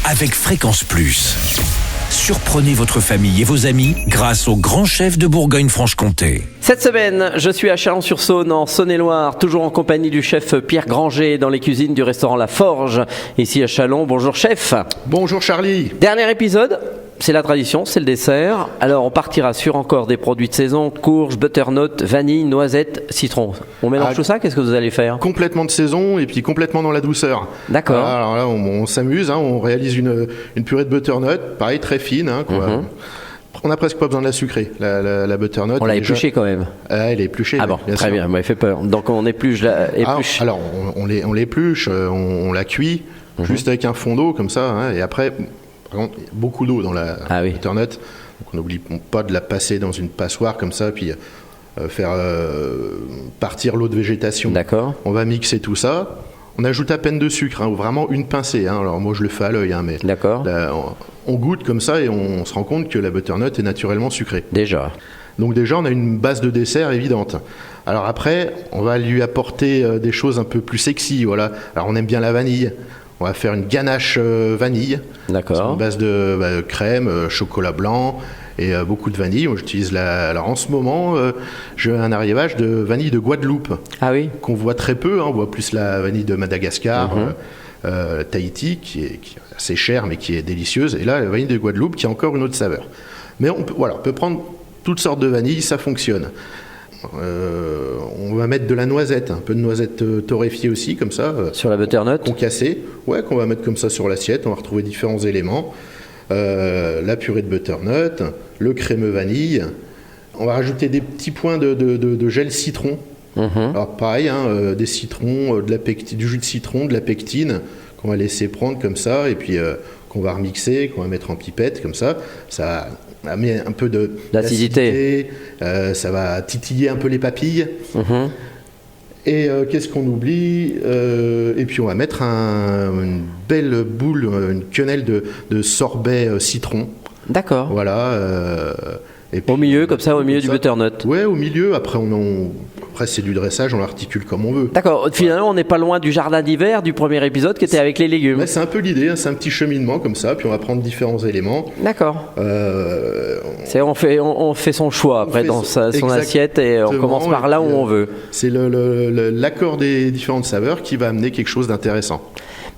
avec Fréquence Plus. Surprenez votre famille et vos amis grâce au grand chef de Bourgogne-Franche-Comté. Cette semaine, je suis à Chalon-sur-Saône, en Saône-et-Loire, toujours en compagnie du chef Pierre Granger dans les cuisines du restaurant La Forge, ici à Chalon. Bonjour chef. Bonjour Charlie. Dernier épisode, c'est la tradition, c'est le dessert. Alors on partira sur encore des produits de saison, courge, butternut, vanille, noisette, citron. On mélange tout ça, qu'est-ce que vous allez faire ? Complètement de saison et puis complètement dans la douceur. D'accord. Alors là, on s'amuse, on réalise une purée de butternut, pareil, très fine. On n'a presque pas besoin de la sucrer, la butternut. On l'a épluchée quand même. Elle est épluchée. Ah bon, très bien, elle fait peur. Donc on épluche Alors on l'épluche, on la cuit, juste avec un fond d'eau comme ça, et après, par contre, il y a beaucoup d'eau dans la butternut. Donc on n'oublie pas de la passer dans une passoire comme ça, puis faire partir l'eau de végétation. D'accord. On va mixer tout ça. On ajoute à peine de sucre, vraiment une pincée. Alors moi je le fais à l'œil, mais d'accord. Là, on goûte comme ça et on se rend compte que la butternut est naturellement sucrée. Déjà. Donc déjà on a une base de dessert évidente. Alors après on va lui apporter des choses un peu plus sexy. Voilà. Alors on aime bien la vanille. On va faire une ganache vanille. D'accord. C'est une base de crème, chocolat blanc et beaucoup de vanille. Moi, j'utilise alors en ce moment, j'ai un arrivage de vanille de Guadeloupe. Ah oui. Qu'on voit très peu. On voit plus la vanille de Madagascar, Tahiti, qui est assez chère mais qui est délicieuse. Et là, la vanille de Guadeloupe qui a encore une autre saveur. Mais on peut prendre toutes sortes de vanille, ça fonctionne. On va mettre de la noisette, un peu de noisette torréfiée aussi, comme ça. Sur la butternut concassée, qu'on va mettre comme ça sur l'assiette. On va retrouver différents éléments. La purée de butternut, le crémeux vanille. On va rajouter des petits points de gel citron. Alors pareil, des citrons, du jus de citron, de la pectine qu'on va laisser prendre comme ça, et puis qu'on va remixer, qu'on va mettre en pipette comme ça. Ça met un peu d'acidité, ça va titiller un peu les papilles. Et qu'est-ce qu'on oublie et puis on va mettre une belle boule, une quenelle de sorbet citron. D'accord. Voilà. Et puis, au milieu, comme ça, au milieu du butternut. Ouais, au milieu. Après, après c'est du dressage, on l'articule comme on veut. D'accord. Finalement, on n'est pas loin du jardin d'hiver du premier épisode qui était avec les légumes. Ouais, c'est un peu l'idée, c'est un petit cheminement comme ça, puis on va prendre différents éléments. D'accord. On fait son choix après dans son assiette et on commence par là où on veut. C'est l'accord des différentes saveurs qui va amener quelque chose d'intéressant.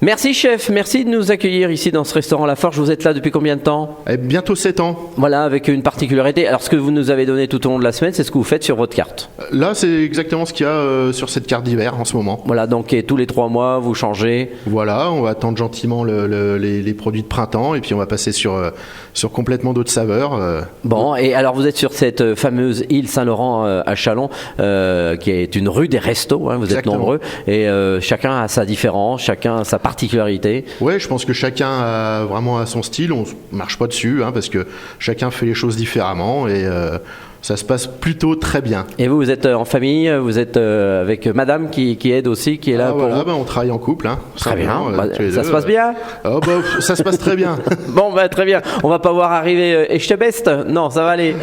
Merci chef, merci de nous accueillir ici dans ce restaurant La Forge. Vous êtes là depuis combien de temps ? Bientôt 7 ans. Voilà, avec une particularité. Alors ce que vous nous avez donné tout au long de la semaine, c'est ce que vous faites sur votre carte. Là, c'est exactement ce qu'il y a sur cette carte d'hiver en ce moment. Voilà, donc tous les 3 mois, vous changez. Voilà, on va attendre gentiment les produits de printemps et puis on va passer sur complètement d'autres saveurs. Bon, et alors vous êtes sur cette fameuse île Saint-Laurent à Chalon, qui est une rue des restos, vous Exactement. êtes nombreux, et chacun a sa différence, chacun a sa particularité. Ouais, je pense que chacun a vraiment son style, on marche pas dessus, parce que chacun fait les choses différemment et ça se passe plutôt très bien. Et vous êtes en famille, vous êtes avec madame qui aide aussi, qui est là pour vous. On travaille en couple. Très bien, ça se passe bien. Ça se passe très bien. Bon, très bien. On va pas voir arriver et je te beste. Non, ça va aller.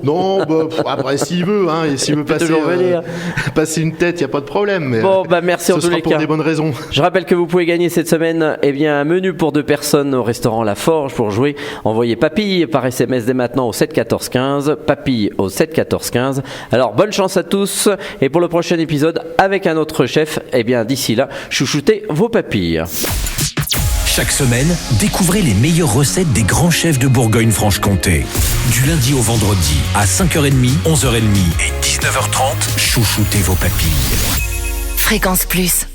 Non, après s'il veut, et s'il veut passer une tête, il n'y a pas de problème. Mais, merci en tous les cas. Ce sera pour des bonnes raisons. Je rappelle que vous pouvez gagner cette semaine un menu pour 2 personnes au restaurant La Forge pour jouer. Envoyez papille par SMS dès maintenant au 7 14 15. Papille au 7 14 15. Alors bonne chance à tous et pour le prochain épisode avec un autre chef, d'ici là, chouchoutez vos papilles. Chaque semaine, découvrez les meilleures recettes des grands chefs de Bourgogne-Franche-Comté. Du lundi au vendredi à 5h30, 11h30 et 19h30, chouchoutez vos papilles. Fréquence Plus.